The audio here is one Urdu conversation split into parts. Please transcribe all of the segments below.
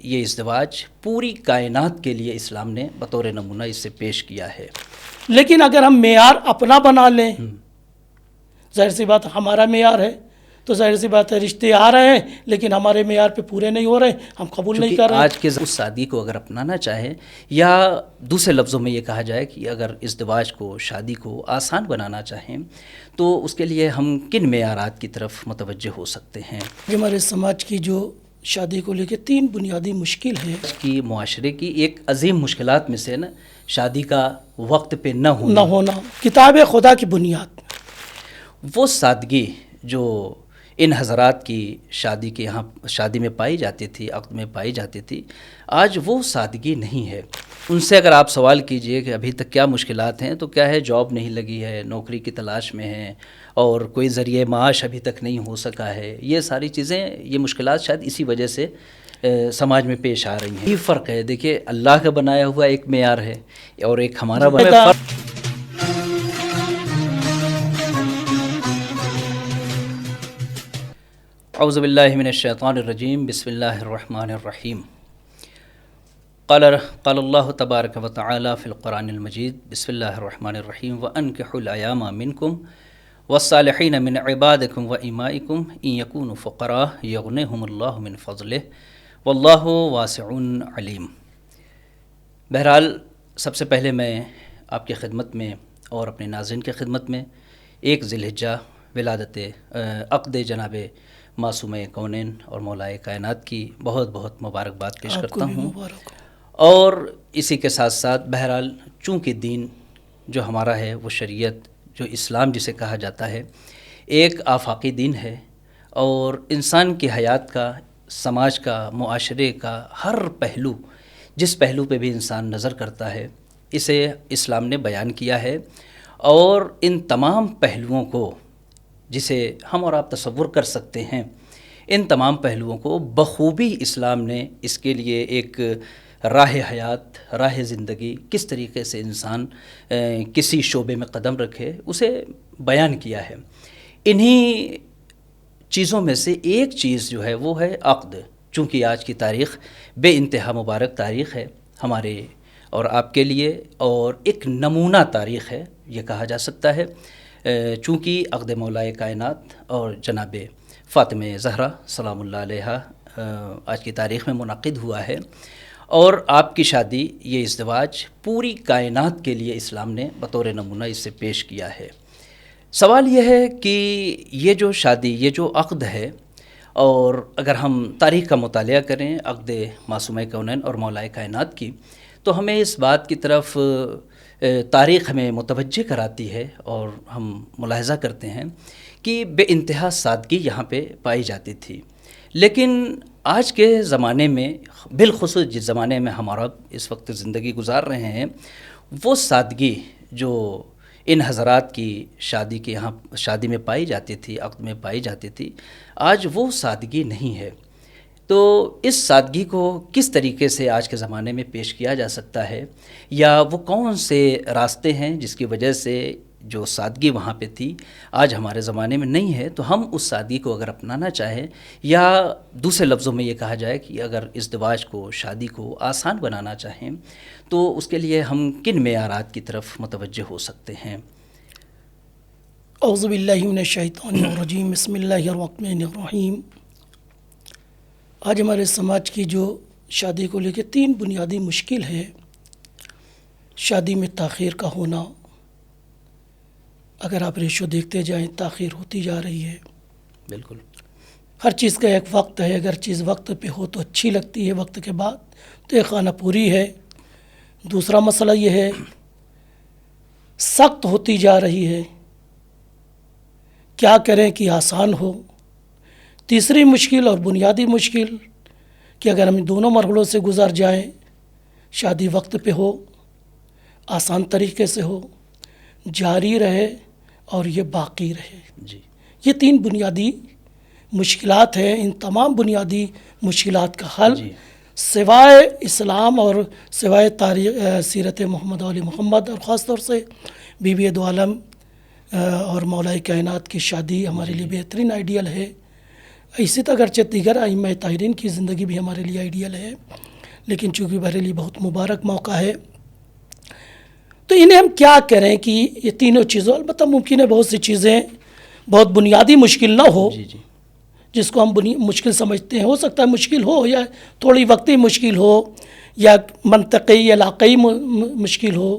یہ ازدواج پوری کائنات کے لیے اسلام نے بطور نمونہ اس سے پیش کیا ہے۔ لیکن اگر ہم معیار اپنا بنا لیں، ظاہر سی بات ہمارا معیار ہے تو ظاہر سی بات ہے رشتے آ رہے ہیں لیکن ہمارے معیار پہ پورے نہیں ہو رہے، ہم قبول نہیں کر رہے۔ آج کے اس شادی کو اگر اپنانا چاہیں یا دوسرے لفظوں میں یہ کہا جائے کہ اگر ازدواج کو، شادی کو آسان بنانا چاہیں تو اس کے لیے ہم کن معیارات کی طرف متوجہ ہو سکتے ہیں؟ ہمارے سماج کی جو شادی کو لے کے 3 بنیادی مشکل ہے کہ معاشرے کی ایک عظیم مشکلات میں سے نا شادی کا وقت پہ نہ ہونا، کتاب خدا کی بنیاد، وہ سادگی جو ان حضرات کی شادی کے یہاں شادی میں پائی جاتی تھی، عقد میں پائی جاتی تھی، آج وہ سادگی نہیں ہے۔ ان سے اگر آپ سوال کیجئے کہ ابھی تک کیا مشکلات ہیں تو کیا ہے، جاب نہیں لگی ہے، نوکری کی تلاش میں ہیں اور کوئی ذریعہ معاش ابھی تک نہیں ہو سکا ہے۔ یہ ساری چیزیں، یہ مشکلات شاید اسی وجہ سے سماج میں پیش آ رہی ہیں۔ یہ فرق ہے، دیکھیے اللہ کا بنایا ہوا ایک معیار ہے اور ایک ہمارا بنایا ہوا فرق۔ اعوذ باللہ من الشیطان الرجیم، بسم اللہ الرحمن الرحیم۔ قال اللہ تبارک و تعالی فی القرآن المجید، بسم اللہ الرحمن الرحیم، وَأَنكِحُوا الْأَيَامَ مِنكُمْ وَالصَّالِحِينَ مِنْ عِبَادِكُمْ وَإِمَائِكُمْ إِنْ يَكُونُوا فُقَرَاءَ يُغْنِيهُمُ اللَّهُ مِنْ فَضْلِهِ وَاللَّهُ وَاسِعٌ عَلِيمٌ۔ بہرحال سب سے پہلے میں آپ کی خدمت میں اور اپنے ناظرین کی خدمت میں ایک ذی الحجہ ولادت عقد جناب معصومہ کونین اور مولائے کائنات کی بہت بہت مبارکباد پیش کرتا ہوں، اور اسی کے ساتھ ساتھ بہرحال چونکہ دین جو ہمارا ہے، وہ شریعت جو اسلام جسے کہا جاتا ہے، ایک آفاقی دین ہے اور انسان کی حیات کا، سماج کا، معاشرے کا ہر پہلو، جس پہلو پہ بھی انسان نظر کرتا ہے، اسے اسلام نے بیان کیا ہے، اور ان تمام پہلوؤں کو جسے ہم اور آپ تصور کر سکتے ہیں، ان تمام پہلوؤں کو بخوبی اسلام نے اس کے لیے ایک راہ حیات، راہ زندگی، کس طریقے سے انسان کسی شعبے میں قدم رکھے، اسے بیان کیا ہے۔ انہی چیزوں میں سے ایک چیز جو ہے وہ ہے عقد۔ چونکہ آج کی تاریخ بے انتہا مبارک تاریخ ہے ہمارے اور آپ کے لیے، اور ایک نمونہ تاریخ ہے یہ کہا جا سکتا ہے، چونکہ عقد مولائے کائنات اور جناب فاطمہ زہرا سلام اللہ علیہا آج کی تاریخ میں منعقد ہوا ہے، اور آپ کی شادی، یہ ازدواج پوری کائنات کے لیے اسلام نے بطور نمونہ اس سے پیش کیا ہے۔ سوال یہ ہے کہ یہ جو شادی، یہ جو عقد ہے، اور اگر ہم تاریخ کا مطالعہ کریں عقد معصومہ کونین اور مولائے کائنات کی، تو ہمیں اس بات کی طرف تاریخ ہمیں متوجہ کراتی ہے، اور ہم ملاحظہ کرتے ہیں کہ بے انتہا سادگی یہاں پہ پائی جاتی تھی۔ لیکن آج کے زمانے میں، بالخصوص جس زمانے میں ہمارا اس وقت زندگی گزار رہے ہیں، وہ سادگی جو ان حضرات کی شادی کے یہاں شادی میں پائی جاتی تھی، عقد میں پائی جاتی تھی، آج وہ سادگی نہیں ہے۔ تو اس سادگی کو کس طریقے سے آج کے زمانے میں پیش کیا جا سکتا ہے، یا وہ کون سے راستے ہیں جس کی وجہ سے جو سادگی وہاں پہ تھی آج ہمارے زمانے میں نہیں ہے، تو ہم اس سادگی کو اگر اپنانا چاہیں، یا دوسرے لفظوں میں یہ کہا جائے کہ اگر ازدواج کو، شادی کو آسان بنانا چاہیں تو اس کے لیے ہم کن معیارات کی طرف متوجہ ہو سکتے ہیں؟ اعوذ باللہ من الشیطان الرجیم، بسم اللہ الرحمن الرحیم۔ آج ہمارے سماج کی جو شادی کو لے کے 3 بنیادی مشکل ہے، شادی میں تاخیر کا ہونا، اگر آپ ریشو دیکھتے جائیں تاخیر ہوتی جا رہی ہے۔ بالکل، ہر چیز کا ایک وقت ہے، اگر چیز وقت پہ ہو تو اچھی لگتی ہے، وقت کے بعد تو یہ خانہ پوری ہے۔ دوسرا مسئلہ یہ ہے، سخت ہوتی جا رہی ہے، کیا کریں کہ آسان ہو۔ تیسری مشکل اور بنیادی مشکل کہ اگر ہم دونوں مرحلوں سے گزر جائیں، شادی وقت پہ ہو، آسان طریقے سے ہو، جاری رہے اور یہ باقی رہے۔ جی، یہ 3 بنیادی مشکلات ہیں۔ ان تمام بنیادی مشکلات کا حل سوائے اسلام اور سوائے تاریخ سیرت محمد علی محمد، اور خاص طور سے بی بی دو عالم اور مولائے کائنات کی شادی ہمارے لیے بہترین آئیڈیل ہے۔ اسی طرح اگرچہ دیگر ائمہ طاہرین کی زندگی بھی ہمارے لیے آئیڈیل ہے، لیکن چونکہ میرے لیے بہت مبارک موقع ہے، تو انہیں ہم کیا کریں کہ یہ تینوں چیزوں، البتہ ممکن ہے بہت سی چیزیں بہت بنیادی مشکل نہ ہو، جی جی جس کو ہم مشکل سمجھتے ہیں، ہو سکتا ہے مشکل ہو یا تھوڑی وقتی مشکل ہو یا منطقی یا علاقائی مشکل ہو،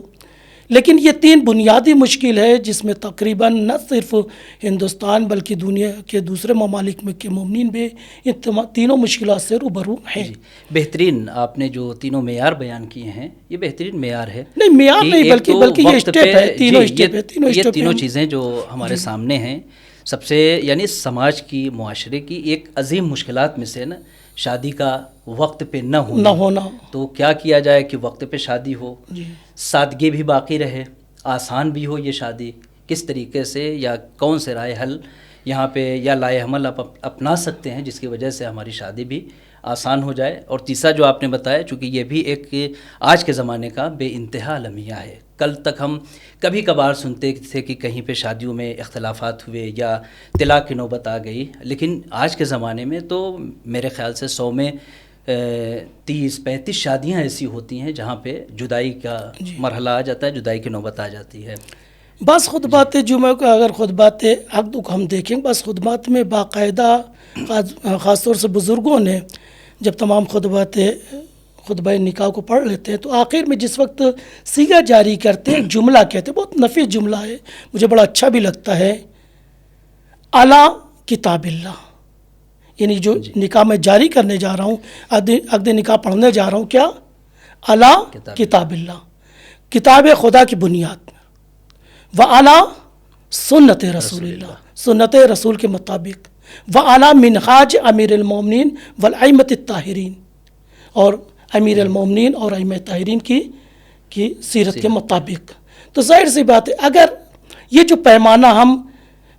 لیکن یہ تین بنیادی مشکل ہے جس میں تقریباً نہ صرف ہندوستان بلکہ دنیا کے دوسرے ممالک میں کے مومنین بھی ان تینوں مشکلات سے روبرو ہیں۔ جی بہترین آپ نے جو تینوں معیار بیان کیے ہیں، یہ بہترین معیار ہے، نہیں معیار کہ نہیں ایک بلکہ تو بلکہ یہ وقت اسٹیپ پہ، ہے، تینوں جی، اسٹیپ ہے، یہ تینوں ہیں۔ چیزیں جو ہمارے سامنے ہیں، سب سے یعنی سماج کی، معاشرے کی ایک عظیم مشکلات میں سے نا شادی کا وقت پہ نہ ہونا، تو کیا کیا جائے کہ وقت پہ شادی ہو، جی سادگی بھی باقی رہے، آسان بھی ہو یہ شادی، کس طریقے سے یا کون سے رائے حل یہاں پہ یا لائے عمل آپ اپنا سکتے ہیں جس کی وجہ سے ہماری شادی بھی آسان ہو جائے۔ اور تیسرا جو آپ نے بتایا، چونکہ یہ بھی ایک آج کے زمانے کا بے انتہا المیہ ہے، کل تک ہم کبھی کبھار سنتے تھے کہ کہیں پہ شادیوں میں اختلافات ہوئے یا طلاق کی نوبت آ گئی، لیکن آج کے زمانے میں تو میرے خیال سے 100 میں 30-35 شادیاں ایسی ہوتی ہیں جہاں پہ جدائی کا مرحلہ آ جاتا ہے، جدائی کی نوبت آ جاتی ہے۔ بس خطبات جمعہ کو اگر خطبات عقد کو ہم دیکھیں، بس خطبات میں باقاعدہ خاص طور سے بزرگوں نے جب تمام خطبہ نکاح کو پڑھ لیتے ہیں تو آخر میں جس وقت صیغہ جاری کرتے ہیں، جملہ کہتے ہیں، بہت نفیس جملہ ہے، مجھے بڑا اچھا بھی لگتا ہے، اعلیٰ کتاب اللہ، یعنی جو نکاح میں جاری کرنے جا رہا ہوں، عقد نکاح پڑھنے جا رہا ہوں، کیا؟ اعلیٰ کتاب اللہ، کتاب خدا کی بنیاد، وَعَلَىٰ سنت رسول اللہ، سنت رسول کے مطابق، وَعَلَىٰ منہاج امیر المومنین والائمۃ الطاہرین، اور امیر المومنین اور ائمہ طاہرین کی سیرت کے مطابق۔ تو ظاہر سی بات ہے، اگر یہ جو پیمانہ ہم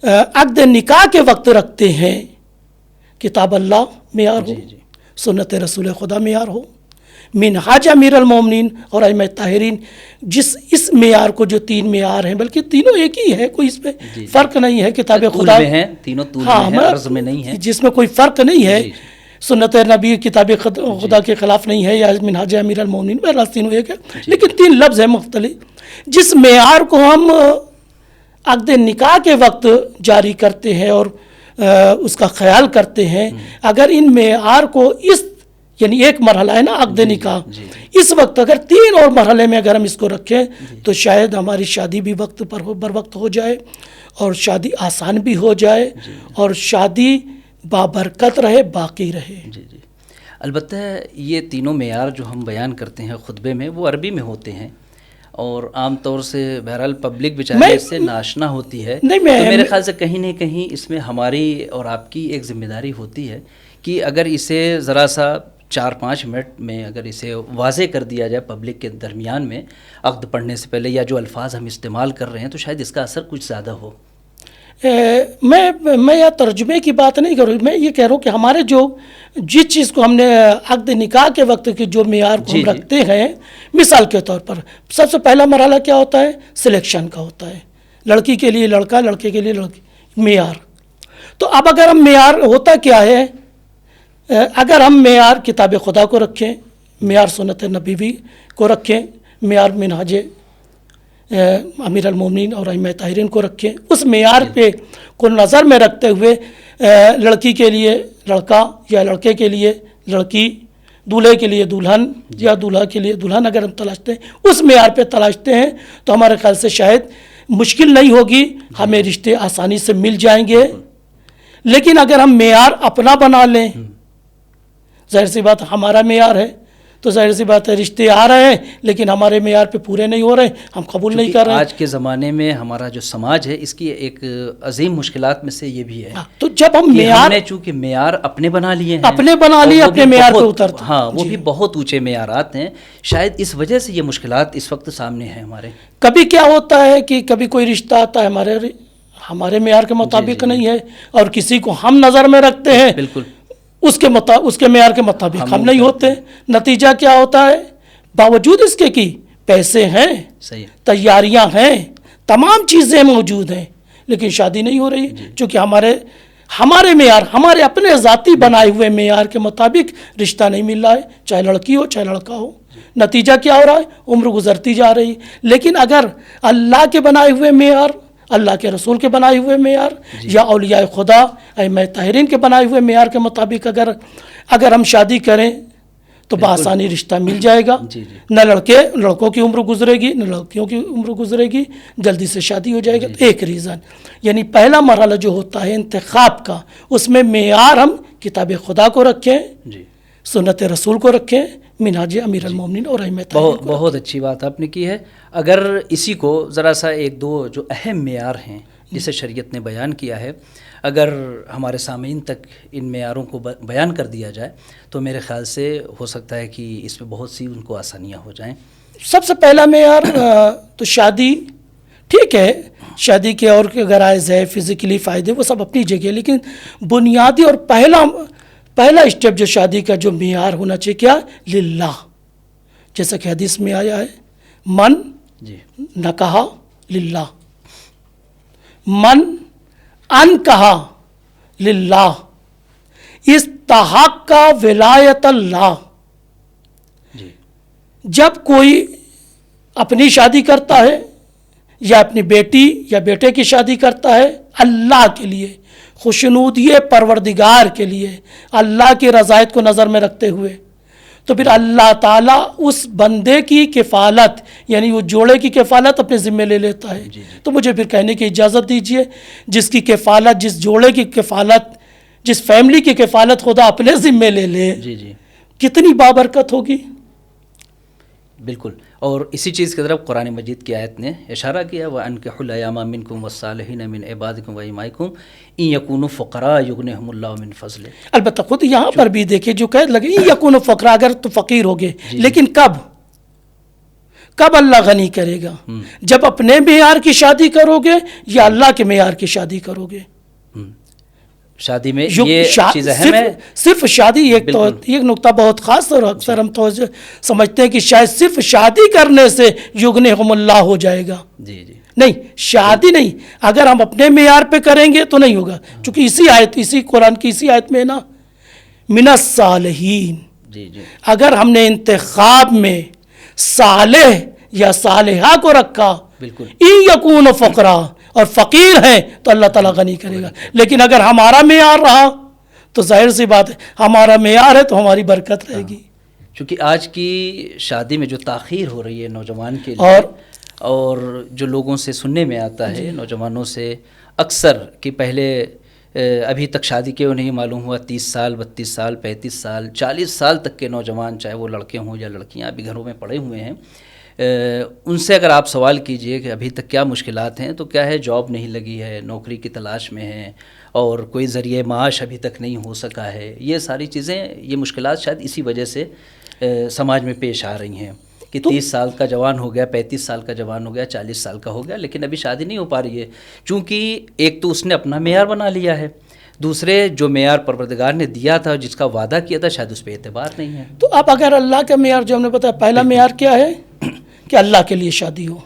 عقد نکاح کے وقت رکھتے ہیں، کتاب اللہ معیار ہو، سنت رسول خدا معیار ہو، منہاج امیر المومنین اور ائمہ طاہرین، اس معیار کو، جو تین معیار ہیں، بلکہ تینوں ایک ہی ہے، کوئی اس میں فرق نہیں ہے، کتاب خدا میں ہیں تینوں، طول میں ہیں، عرض میں نہیں ہے، جس میں کوئی فرق نہیں ہے، سنت نبی کتاب خدا کے خلاف نہیں ہے، یا منہاج امیر المومنین، بہرحال تینوں ایک ہے، لیکن تین لفظ ہیں مختلف۔ جس معیار کو ہم عقد نکاح کے وقت جاری کرتے ہیں اور اس کا خیال کرتے ہیں، اگر ان معیار کو یعنی ایک مرحلہ ہے نا عقد نکاح، اس وقت اگر 3 اور مرحلے میں اگر ہم اس کو رکھیں تو شاید ہماری شادی بھی وقت پر بر وقت ہو جائے، اور شادی آسان بھی ہو جائے، اور شادی بابرکت رہے، باقی رہے۔ جی جی، البتہ یہ تینوں معیار جو ہم بیان کرتے ہیں خطبے میں، وہ عربی میں ہوتے ہیں، اور عام طور سے بہرحال پبلک بیچارے اس سے ناشنا ہوتی ہے، تو میرے خیال سے کہیں نہ کہیں اس میں ہماری اور آپ کی ایک ذمہ داری ہوتی ہے کہ اگر اسے ذرا سا 4-5 منٹ میں اگر اسے واضح کر دیا جائے پبلک کے درمیان میں عقد پڑھنے سے پہلے، یا جو الفاظ ہم استعمال کر رہے ہیں، تو شاید اس کا اثر کچھ زیادہ ہو۔ میں یہ ترجمے کی بات نہیں کروں، میں یہ کہہ رہا ہوں کہ ہمارے جس چیز کو ہم نے عقد نکاح کے وقت کے جو معیار کو ہم رکھتے ہیں، مثال کے طور پر سب سے پہلا مرحلہ کیا ہوتا ہے؟ سلیکشن کا ہوتا ہے، لڑکی کے لیے لڑکا، لڑکے کے لیے لڑکی، معیار۔ تو اب اگر ہم معیار ہوتا کیا ہے، اگر ہم معیار کتاب خدا کو رکھیں، معیار سنت نبوی کو رکھیں، معیار منہاج امیر المومنین اور ائمہ طاہرین کو رکھیں، اس معیار پہ کو نظر میں رکھتے ہوئے لڑکی کے لیے لڑکا یا لڑکے کے لیے لڑکی، دولہے کے لیے دلہن یا دولہا کے لیے دلہن اگر ہم تلاشتے ہیں، اس معیار پہ تلاشتے ہیں، تو ہمارے خیال سے شاید مشکل نہیں ہوگی، ہمیں رشتے آسانی سے مل جائیں گے۔ لیکن اگر ہم معیار اپنا بنا لیں، ظاہر سی بات ہمارا معیار ہے، تو ظاہر سی بات ہے رشتے آ رہے ہیں لیکن ہمارے معیار پہ پورے نہیں ہو رہے، ہم قبول نہیں کر رہے ہیں۔ آج کے زمانے میں ہمارا جو سماج ہے، اس کی ایک عظیم مشکلات میں سے یہ بھی ہے، تو جب ہم معیار چونکہ معیار اپنے بنا لیے ہیں، اپنے معیار پہ اترتے، ہاں وہ بھی بہت اونچے معیارات ہیں، شاید اس وجہ سے یہ مشکلات اس وقت سامنے ہیں ہمارے۔ کبھی کیا ہوتا ہے کہ کبھی کوئی رشتہ آتا ہے ہمارے معیار کے مطابق نہیں ہے، اور کسی کو ہم نظر میں رکھتے ہیں، بالکل اس کے معیار کے مطابق ہم نہیں ہوتے، نتیجہ کیا ہوتا ہے؟ باوجود اس کے کی پیسے ہیں، تیاریاں ہیں، تمام چیزیں موجود ہیں، لیکن شادی نہیں ہو رہی، چونکہ ہمارے ہمارے معیار، ہمارے اپنے ذاتی بنائے ہوئے معیار کے مطابق رشتہ نہیں مل رہا ہے، چاہے لڑکی ہو چاہے لڑکا ہو. نتیجہ کیا ہو رہا ہے؟ عمر گزرتی جا رہی. لیکن اگر اللہ کے بنائے ہوئے معیار، اللہ کے رسول کے بنائے ہوئے معیار یا اولیاء خدا ائمہ طاہرین کے بنائے ہوئے معیار کے مطابق اگر ہم شادی کریں تو بآسانی رشتہ مل جائے گا. نہ لڑکوں کی عمر گزرے گی نہ لڑکیوں کی عمر گزرے گی، جلدی سے شادی ہو جائے گا. تو ایک ریزن، یعنی پہلا مرحلہ جو ہوتا ہے انتخاب کا، اس میں معیار ہم کتاب خدا کو رکھیں، سنت رسول کو رکھیں، منہاج امیر المومنین اور ائمہ طاہرین کو. بہت اچھی بات آپ نے کی ہے. اگر اسی کو ذرا سا ایک دو جو اہم معیار ہیں جسے شریعت نے بیان کیا ہے، اگر ہمارے سامعین تک ان معیاروں کو بیان کر دیا جائے تو میرے خیال سے ہو سکتا ہے کہ اس میں بہت سی ان کو آسانیاں ہو جائیں. سب سے پہلا معیار تو شادی ٹھیک ہے، شادی کے اور غرائض ہے، فزیکلی فائدے، وہ سب اپنی جگہ، لیکن بنیادی اور پہلا اسٹیپ جو شادی کا جو معیار ہونا چاہیے کیا؟ للہ. جیسا کہ حدیث میں آیا ہے، من نکاح للہ، من ان کہا للہ، استحق ولایت اللہ. جب کوئی اپنی شادی کرتا ہے یا اپنی بیٹی یا بیٹے کی شادی کرتا ہے اللہ کے لیے، خوشنودی پروردگار کے لیے، اللہ کی رضایت کو نظر میں رکھتے ہوئے، تو پھر اللہ تعالیٰ اس بندے کی کفالت، یعنی وہ جوڑے کی کفالت اپنے ذمے لے لیتا ہے. تو مجھے پھر کہنے کی اجازت دیجئے، جس کی کفالت، جس جوڑے کی کفالت، جس فیملی کی کفالت خدا اپنے ذمے لے لے، کتنی بابرکت ہوگی. بالکل. اور اسی چیز کی طرف قرآن مجید کی آیت نے اشارہ کیا، وَأَنكِحُوا الْأَيَامَ مِنكُمْ وَالصَّالِحِينَ مِنْ عِبَادِكُمْ وَإِمَائِكُمْ إِن يَكُونُوا فُقَرَاءَ يُغْنِهُمُ اللَّهُ مِنْ فَضْلِهِ. البتہ خود یہاں پر بھی دیکھیں جو قید لگے یکون فقراء، اگر تو فقیر ہوگے، لیکن کب اللہ غنی کرے گا؟ جب اپنے معیار کی شادی کرو گے یا اللہ کے معیار کی شادی کرو گے. شادی میں یہ چیز اہم ہے. صرف شادی ایک نقطہ بہت خاص، اور اکثر ہم تو سمجھتے ہیں کہ شاید صرف شادی کرنے سے یغنیہم اللہ ہو جائے گا. نہیں، شادی نہیں، اگر ہم اپنے معیار پہ کریں گے تو نہیں ہوگا. چونکہ اسی قرآن کی اسی آیت میں نا، من الصالحین، اگر ہم نے انتخاب میں صالح یا صالحہ کو رکھا، ان یکون فقراء، اور فقیر ہیں تو اللہ تعالیٰ غنی کرے گا. لیکن اگر ہمارا معیار رہا تو ظاہر سی بات ہے، ہمارا معیار ہے تو ہماری برکت رہے گی. چونکہ آج کی شادی میں جو تاخیر ہو رہی ہے نوجوان کے لیے، اور جو لوگوں سے سننے میں آتا ہے نوجوانوں سے اکثر کہ پہلے ابھی تک شادی کے نہیں معلوم ہوا، 30 سال 32 سال 35 سال 40 سال تک کے نوجوان، چاہے وہ لڑکے ہوں یا لڑکیاں، ابھی گھروں میں پڑے ہوئے ہیں. ان سے اگر آپ سوال کیجئے کہ ابھی تک کیا مشکلات ہیں، تو کیا ہے، جاب نہیں لگی ہے، نوکری کی تلاش میں ہیں، اور کوئی ذریعہ معاش ابھی تک نہیں ہو سکا ہے. یہ ساری چیزیں، یہ مشکلات شاید اسی وجہ سے سماج میں پیش آ رہی ہیں کہ 30 سال کا جوان ہو گیا، 35 سال کا جوان ہو گیا، 40 سال کا ہو گیا، لیکن ابھی شادی نہیں ہو پا رہی ہے. چونکہ ایک تو اس نے اپنا معیار بنا لیا ہے، دوسرے جو معیار پروردگار نے دیا تھا، جس کا وعدہ کیا تھا، شاید اس پہ اعتبار نہیں ہے. تو اب اگر اللہ کا معیار جو ہم نے بتایا، پہلا معیار کیا ہے کہ اللہ کے لیے شادی ہو.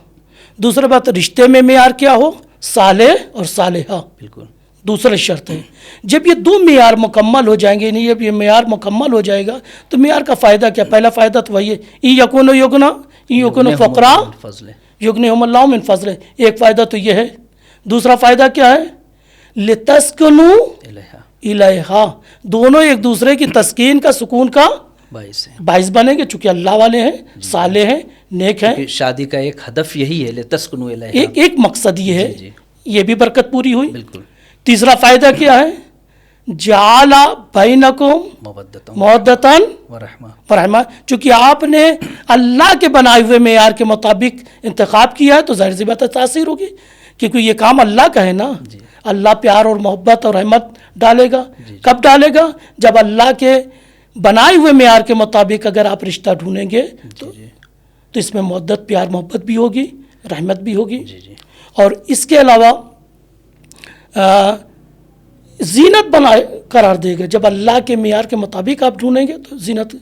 دوسرا بات، رشتے میں معیار کیا ہو؟ صالح اور صالحہ. بالکل دوسرا شرط ہے. جب یہ دو معیار مکمل ہو جائیں گے، نہیں جب یہ معیار مکمل ہو جائے گا تو معیار کا فائدہ کیا؟ پہلا فائدہ تو وہی ہے، ان یکون فقراء یغنیہم اللہ من فضلہ. ایک فائدہ تو یہ ہے. دوسرا فائدہ کیا ہے؟ لتسکنوا الیہا. دونوں ایک دوسرے کی تسکین کا، سکون کا باعث بنیں گے، چونکہ اللہ والے ہیں، صالح ہیں، نیک ہیں. شادی کا ایک ہدف یہی ہے، لتسکنوا الیہا، ایک مقصد یہ ہے. یہ بھی برکت پوری ہوئی. بالکل. تیسرا فائدہ کیا ہے؟ جعل بینکم مودۃ ورحمہ. چونکہ آپ نے اللہ کے بنائے ہوئے معیار کے مطابق انتخاب کیا ہے تو ظاہر سی بات ہے تاثیر ہوگی، کیونکہ یہ کام اللہ کا ہے نا. اللہ پیار اور محبت اور رحمت ڈالے گا. کب ڈالے گا؟ جب اللہ کے بنائے ہوئے معیار کے مطابق اگر آپ رشتہ ڈھونڈیں گے تو اس میں مودت، پیار، محبت بھی ہوگی، رحمت بھی ہوگی. اور اس کے علاوہ زینت بنا قرار دے گا. جب اللہ کے معیار کے مطابق آپ ڈھونڈیں گے تو زینت.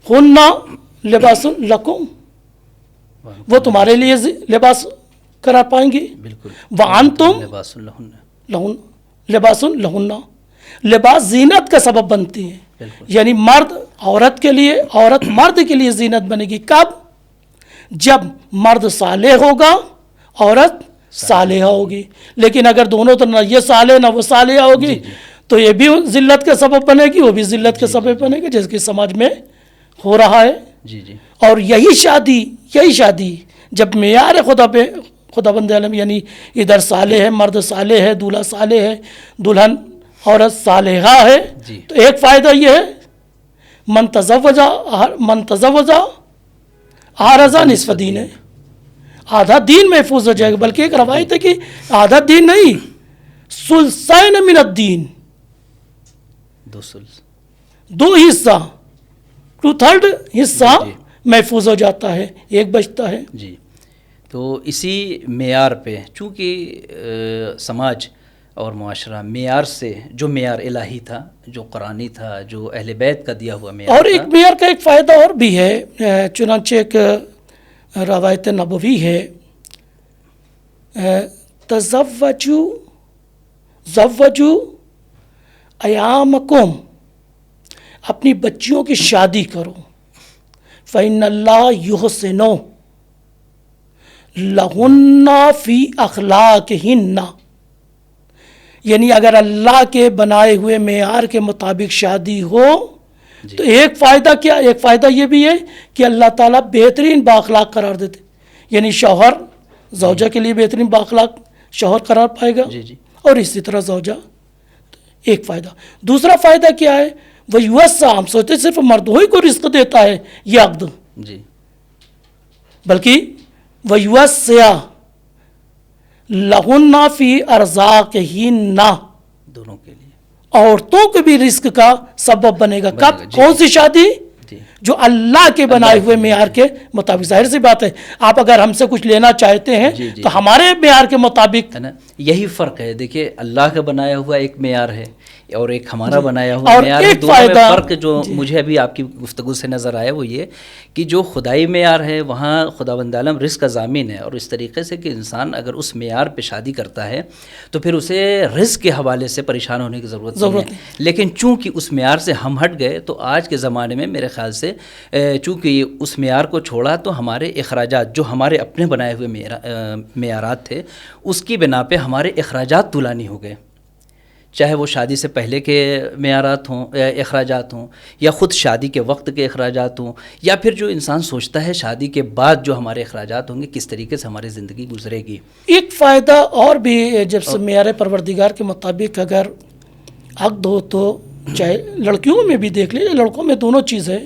ہن لباس لکم، وہ تمہارے لیے لباس قرار پائیں گی. بالکل. وانتم لباس لہن، لہن، لباسن لہن، لباس زینت کا سبب بنتی ہے. بالکل. یعنی مرد عورت کے لیے، عورت مرد کے لیے زینت بنے گی کب؟ جب مرد صالح ہوگا، عورت صالحہ ہوگی. لیکن اگر دونوں تو نہ یہ صالح نہ وہ صالحہ ہوگی تو یہ بھی ذلت کا سبب بنے گی، وہ بھی ذلت کا سبب بنے گی، جیسے کہ سماج میں ہو رہا ہے. جی جی. اور یہی شادی جب معیار خدا بند عالم، یعنی ادھر صالح ہے، مرد صالح ہے، دولہا صالح ہے، دلہن عورت صالحہ ہے، تو ایک فائدہ یہ ہے من تزوج آرزا نصف دین ہے، آدھا دین محفوظ ہو جائے گا. بلکہ ایک روایت ہے کہ آدھا دین نہیں، ثلثین من الدین، دو حصہ، 2/3 حصہ محفوظ ہو جاتا ہے، ایک بچتا ہے. جی. تو اسی معیار پہ چونکہ سماج اور معاشرہ معیار سے، جو معیار الہی تھا، جو قرآنی تھا، جو اہل بیت کا دیا ہوا معیار اور تھا، ایک معیار کا ایک فائدہ اور بھی ہے. چنانچہ ایک روایت نبوی ہے، زوجوا ایامکم، اپنی بچیوں کی شادی کرو، فإن اللہ یحسن لہن فی اخلاقہن، یعنی اگر اللہ کے بنائے ہوئے معیار کے مطابق شادی ہو تو ایک فائدہ کیا، ایک فائدہ یہ بھی ہے کہ اللہ تعالیٰ بہترین بااخلاق قرار دیتے، یعنی شوہر زوجہ کے لیے بہترین بااخلاق شوہر قرار پائے گا، اور اسی طرح زوجہ. ایک فائدہ. دوسرا فائدہ کیا ہے؟ وَيُوَسَّعْ، ہم سوچتے صرف مردوں ہی کو رزق دیتا ہے یہ عقد، بلکہ وَيُوَسِّعْ لَهُنَّ فِي أَرْزَاقِهِنَّ، دونوں کے لیے عورتوں کو بھی رزق کا سبب بنے گا. کب؟ کون سی شادی؟ جو اللہ کے بنائے ہوئے معیار کے مطابق. ظاہر سی بات ہے، آپ اگر ہم سے کچھ لینا چاہتے ہیں تو ہمارے معیار کے مطابق، ہے نا. یہی فرق ہے. دیکھیے اللہ کا بنایا ہوا ایک معیار ہے اور ایک ہمارا بنایا ہوا معیار ہے. دونوں میں فرق جو مجھے ابھی آپ کی گفتگو سے نظر آیا وہ یہ کہ جو خدائی معیار ہے وہاں خداوند عالم رزق کا ضامن ہے، اور اس طریقے سے کہ انسان اگر اس معیار پہ شادی کرتا ہے تو پھر اسے رزق کے حوالے سے پریشان ہونے کی ضرورت نہیں ہے. لیکن چونکہ اس معیار سے ہم ہٹ گئے تو آج کے زمانے میں میرے خیال سے چونکہ اس معیار کو چھوڑا تو ہمارے اخراجات جو ہمارے اپنے بنائے ہوئے معیارات تھے اس کی بنا پہ ہمارے اخراجات طولانی ہو گئے، چاہے وہ شادی سے پہلے کے معیارات ہوں، اخراجات ہوں، یا خود شادی کے وقت کے اخراجات ہوں، یا پھر جو انسان سوچتا ہے شادی کے بعد جو ہمارے اخراجات ہوں گے کس طریقے سے ہماری زندگی گزرے گی. ایک فائدہ اور بھی جب سے معیار پروردگار کے مطابق اگر عقد ہو تو چاہے لڑکیوں میں بھی دیکھ لیں، لڑکوں میں دونوں چیزیں،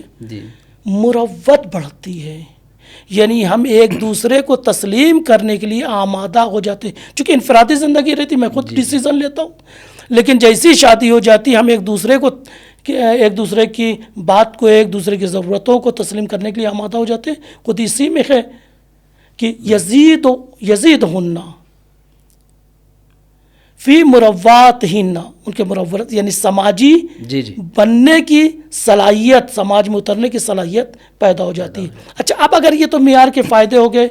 مروت بڑھتی ہے. یعنی ہم ایک دوسرے کو تسلیم کرنے کے لیے آمادہ ہو جاتے ہیں. چونکہ انفرادی زندگی رہتی، میں خود ڈیسیزن لیتا ہوں، لیکن جیسی شادی ہو جاتی ہم ایک دوسرے کی بات کو، ایک دوسرے کی ضرورتوں کو تسلیم کرنے کے لیے آمادہ ہو جاتے ہیں. خود اسی میں ہے کہ یزیدہن فی مرواتہن، ان کے مروت یعنی سماجی بننے کی صلاحیت، سماج میں اترنے کی صلاحیت پیدا ہو جاتی ہے. اچھا، اب اگر یہ تو معیار کے فائدے ہو گئے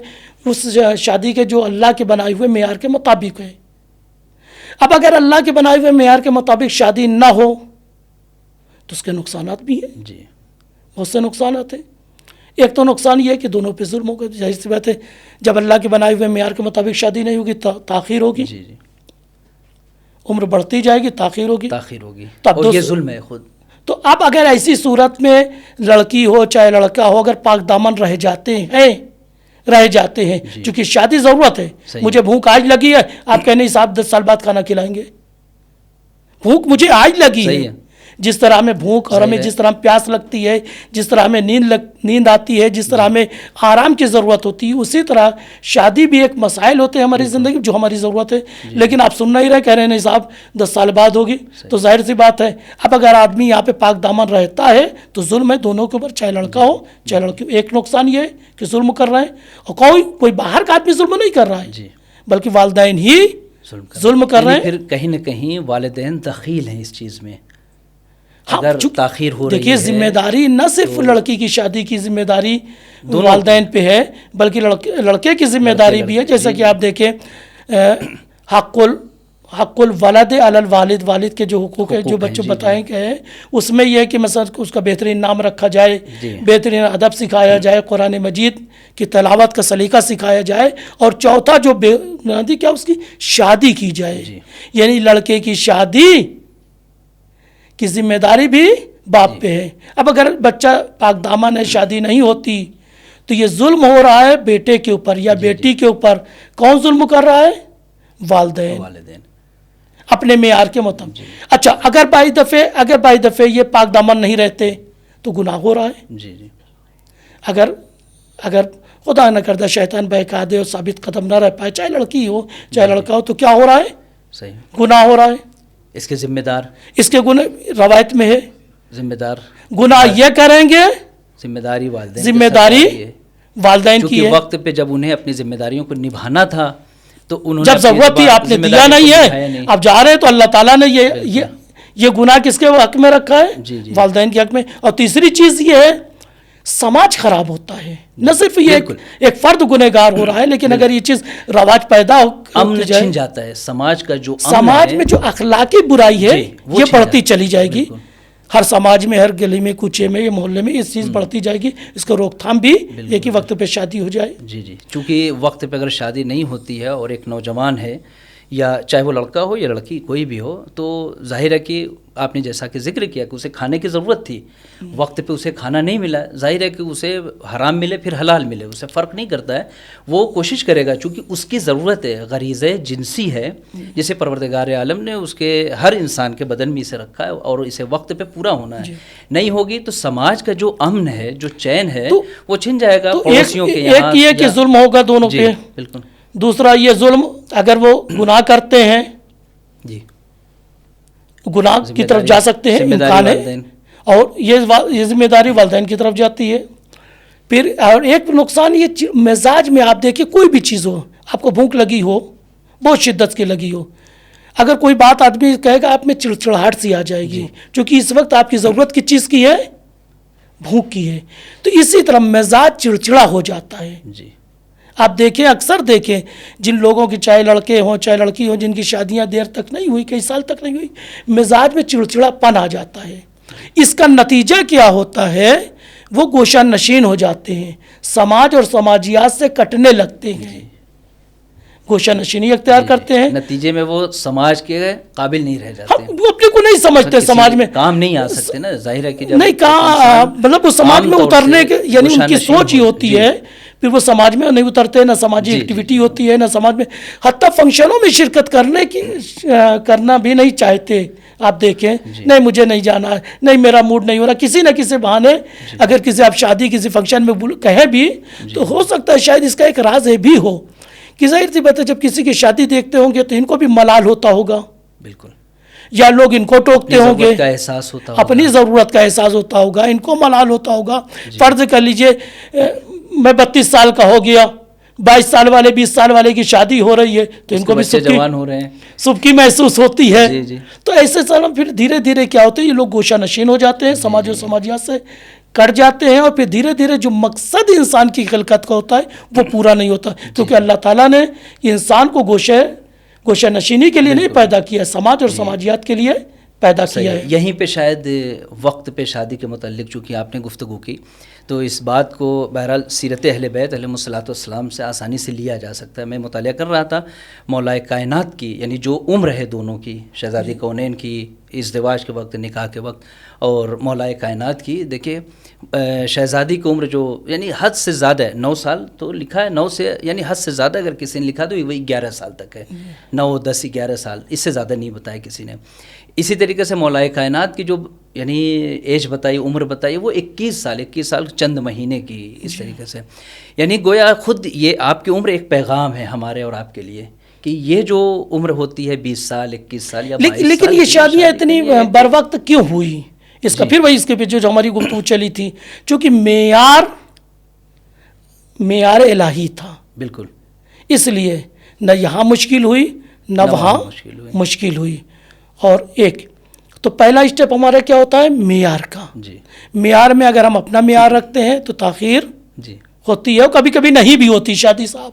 اس شادی کے جو اللہ کے بنائے ہوئے معیار کے مطابق ہے. اب اگر اللہ کے بنائے ہوئے معیار کے مطابق شادی نہ ہو تو اس کے نقصانات بھی ہیں. بہت سے نقصانات ہیں. ایک تو نقصان یہ ہے کہ دونوں پہ ظلم ہوگا. ظاہر سی بات ہے جب اللہ کے بنائے ہوئے معیار کے مطابق شادی نہیں ہوگی تاخیر ہوگی، عمر بڑھتی جائے گی، تاخیر ہوگی. اور یہ ظلم ہے خود. تو اب اگر ایسی صورت میں لڑکی ہو چاہے لڑکا ہو، اگر پاک دامن رہ جاتے ہیں چونکہ شادی ضرورت ہے. مجھے بھوک آج لگی ہے، آپ کہنے نہیں صاحب 10 سال بعد کھانا کھلائیں گے. بھوک مجھے آج لگی ہے. جس طرح ہمیں بھوک اور ہمیں جس طرح پیاس لگتی ہے، جس طرح ہمیں نیند آتی ہے، جس طرح ہمیں آرام کی ضرورت ہوتی ہے، اسی طرح شادی بھی ایک مسائل ہوتے ہیں ہماری زندگی میں جو ہماری ضرورت ہے. لیکن آپ سن نہیں رہے، کہہ رہے نہیں صاحب 10 سال بعد ہوگی. تو ظاہر سی بات ہے اب اگر آدمی یہاں پہ پاک دامن رہتا ہے تو ظلم ہے دونوں کے اوپر، چاہے لڑکا ہو چاہے لڑکی. ایک نقصان یہ ہے کہ ظلم کر رہے ہیں، اور کوئی باہر کا آدمی ظلم نہیں کر رہا ہے بلکہ والدین ہی ظلم کر رہے ہیں. پھر کہیں نہ کہیں والدین دخیل ہیں اس چیز میں. اگر تاخیر ہو رہی ہے، دیکھیے ذمہ داری نہ صرف لڑکی کی شادی کی ذمہ داری والدین پہ ہے بلکہ لڑکے کی ذمہ داری بھی ہے. جیسا کہ آپ دیکھیں حق الولد علی الوالد، والد کے جو حقوق ہیں جو بچوں بتائیں گئے ہیں، اس میں یہ ہے کہ مثلا اس کا بہترین نام رکھا جائے، بہترین ادب سکھایا جائے، قرآن مجید کی تلاوت کا سلیقہ سکھایا جائے، اور چوتھا جو بنیادی کیا اس کی شادی کی جائے، یعنی لڑکے کی شادی کی ذمہ داری بھی باپ پہ ہے۔ اب اگر بچہ پاک دامن ہے، شادی نہیں ہوتی، تو یہ ظلم ہو رہا ہے بیٹے کے اوپر یا بیٹی کے اوپر۔ کون ظلم کر رہا ہے؟ والدین، اپنے معیار کے مطابق۔ اچھا اگر بائی دفعہ یہ پاک دامن نہیں رہتے تو گناہ ہو رہا ہے۔ اگر خدا نہ کردہ شیطان بہکا دے اور ثابت قدم نہ رہ پائے، چاہے لڑکی ہو چاہے لڑکا ہو، تو کیا ہو رہا ہے؟ صحیح، گناہ ہو رہا ہے۔ اس کے ذمہ دار، اس کے گناہ روایت میں ہے، ذمہ دار گناہ یہ کریں گے، ذمہ داری والدین، ذمہ داری والدین کی ہے۔ وقت پہ جب انہیں اپنی ذمہ داریوں کو نبھانا تھا تو انہوں نے جب ضرورت تھی آپ نے دیا نہیں ہے، اب جا رہے ہیں تو اللہ تعالیٰ نے یہ گناہ کس کے حق میں رکھا ہے؟ والدین کے حق میں۔ اور تیسری چیز یہ ہے، سماج خراب ہوتا ہے، نہ صرف یہ ایک فرد گنہگار ہو رہا ہے، لیکن اگر یہ چیز رواج پیدا امن چھن جاتا ہے، سماج کا جو سماج میں جو اخلاقی برائی ہے یہ بڑھتی چلی جائے گی۔ ہر سماج میں، ہر گلی میں، کوچے میں، یہ محلے میں اس چیز بڑھتی جائے گی۔ اس کو روک تھام بھی ایک ہی وقت پہ شادی ہو جائے۔ چونکہ وقت پہ اگر شادی نہیں ہوتی ہے اور ایک نوجوان ہے، یا چاہے وہ لڑکا ہو یا لڑکی کوئی بھی ہو، تو ظاہر ہے کہ آپ نے جیسا کہ ذکر کیا کہ اسے کھانے کی ضرورت تھی، وقت پہ اسے کھانا نہیں ملا، ظاہر ہے کہ اسے حرام ملے پھر حلال ملے، اسے فرق نہیں کرتا ہے، وہ کوشش کرے گا چونکہ اس کی ضرورت ہے، غریزہ جنسی ہے جسے پروردگار عالم نے اس کے ہر انسان کے بدن میں اسے رکھا ہے اور اسے وقت پہ پورا ہونا ہے۔ نہیں ہوگی تو سماج کا جو امن ہے، جو چین ہے، وہ چھن جائے گا پڑوسیوں کے یہاں۔ ایک یہ کہ ظلم ہوگا دونوں پہ، بالکل۔ دوسرا یہ ظلم اگر وہ گناہ کرتے ہیں، گناہ کی طرف جا سکتے ہیں، امکان ہے، اور یہ ذمہ داری والدین کی طرف جاتی ہے۔ پھر اور ایک نقصان یہ مزاج میں، آپ دیکھیں کوئی بھی چیز ہو، آپ کو بھوک لگی ہو، بہت شدت کی لگی ہو، اگر کوئی بات آدمی کہے گا آپ میں چڑچڑاہٹ سی آ جائے گی، چونکہ اس وقت آپ کی ضرورت کس چیز کی ہے؟ بھوک کی ہے۔ تو اسی طرح مزاج چڑچڑا ہو جاتا ہے۔ آپ دیکھیں، اکثر دیکھیں جن لوگوں کی چاہے لڑکے ہوں چاہے لڑکی ہوں، جن کی شادیاں دیر تک نہیں ہوئی، کئی سال تک نہیں ہوئی، مزاج میں چڑچڑا پن آ جاتا ہے۔ اس کا نتیجہ کیا ہوتا ہے؟ وہ گوشہ نشین ہو جاتے ہیں، سماج اور سماجیات سے کٹنے لگتے ہیں، گوشہ نشینی اختیار کرتے ہیں، نتیجے میں وہ سماج کے قابل نہیں رہ جاتے، وہ اپنے کو نہیں سمجھتے، سماج میں کام نہیں آ سکتے نا، ظاہر ہے کہ نہیں کہاں، مطلب وہ سماج میں اترنے کے، یعنی ان کی سوچ ہی ہوتی ہے، پھر وہ سماج میں نہیں اترتے، نہ سماجی ایکٹیویٹی ہوتی ہے، نہ سماج میں حتیٰ فنکشنوں میں شرکت کرنا بھی نہیں چاہتے۔ آپ دیکھیں، نہیں مجھے نہیں جانا ہے، نہیں میرا موڈ نہیں ہو رہا، کسی نہ کسی بہانے اگر کسی آپ شادی کسی فنکشن میں کہیں بھی تو ہو سکتا ہے شاید اس کا ایک راز ہے بھی ہو کہ ظاہر سی بات ہے جب کسی کی شادی دیکھتے ہوں گے تو ان کو بھی ملال ہوتا ہوگا، بالکل، یا لوگ ان کو ٹوکتے ہوں گے، اپنی ضرورت کا احساس ہوتا ہوگا، ان کو ملال ہوتا ہوگا۔ فرض کر لیجئے میں 32 سال کا ہو گیا، 22 سال والے 20 سال والے کی شادی ہو رہی ہے تو ان کو بھی سبکی محسوس ہوتی ہے۔ تو ایسے سالوں پھر دھیرے دھیرے کیا ہوتے ہیں، یہ لوگ گوشہ نشین ہو جاتے ہیں، سماج و سماجیات سے کٹ جاتے ہیں، اور پھر دھیرے دھیرے جو مقصد انسان کی خلقت کا ہوتا ہے وہ پورا نہیں ہوتا، کیونکہ اللہ تعالیٰ نے انسان کو گوشہ نشینی کے لیے نہیں پیدا کیا، سماج اور سماجیات کے لیے پیدا کیا ہے۔ یہیں پہ شاید وقت پہ شادی کے متعلق چونکہ آپ نے گفتگو کی تو اس بات کو بہرحال سیرت اہل بیت علیہم الصلوۃ والسلام سے آسانی سے لیا جا سکتا ہے۔ میں مطالعہ کر رہا تھا مولا کائنات کی، یعنی جو عمر ہے دونوں کی، شہزادی کونین کی ازدواج کے وقت، نکاح کے وقت، اور مولا کائنات کی، دیکھیں شہزادی کی عمر جو یعنی حد سے زیادہ ہے، 9 سال تو لکھا ہے، 9 سے یعنی حد سے زیادہ اگر کسی نے لکھا تو وہی 11 سال تک ہے، 9 10 11 سال، اس سے زیادہ نہیں بتایا کسی نے۔ اسی طریقے سے مولا کائنات کی جو یعنی ایج بتائی، عمر بتائی، وہ 21 سال چند مہینے کی، اس طریقے سے یعنی گویا خود یہ آپ کی عمر ایک پیغام ہے ہمارے اور آپ کے لیے کہ یہ جو عمر ہوتی ہے 20 سال 21 سال یا 22 سال، لیکن یہ شادیاں اتنی بر وقت کیوں ہوئی؟ اس کا پھر وہی اس کے پیچھے جو ہماری گفتگو چلی تھی، چونکہ معیار الہی تھا، بالکل، اس لیے نہ یہاں مشکل ہوئی نہ وہاں مشکل ہوئی۔ اور ایک تو پہلا اسٹیپ ہمارا کیا ہوتا ہے؟ معیار کا۔ معیار میں اگر ہم اپنا معیار رکھتے ہیں تو تاخیر ہوتی ہے، اور کبھی کبھی نہیں بھی ہوتی، شادی صاحب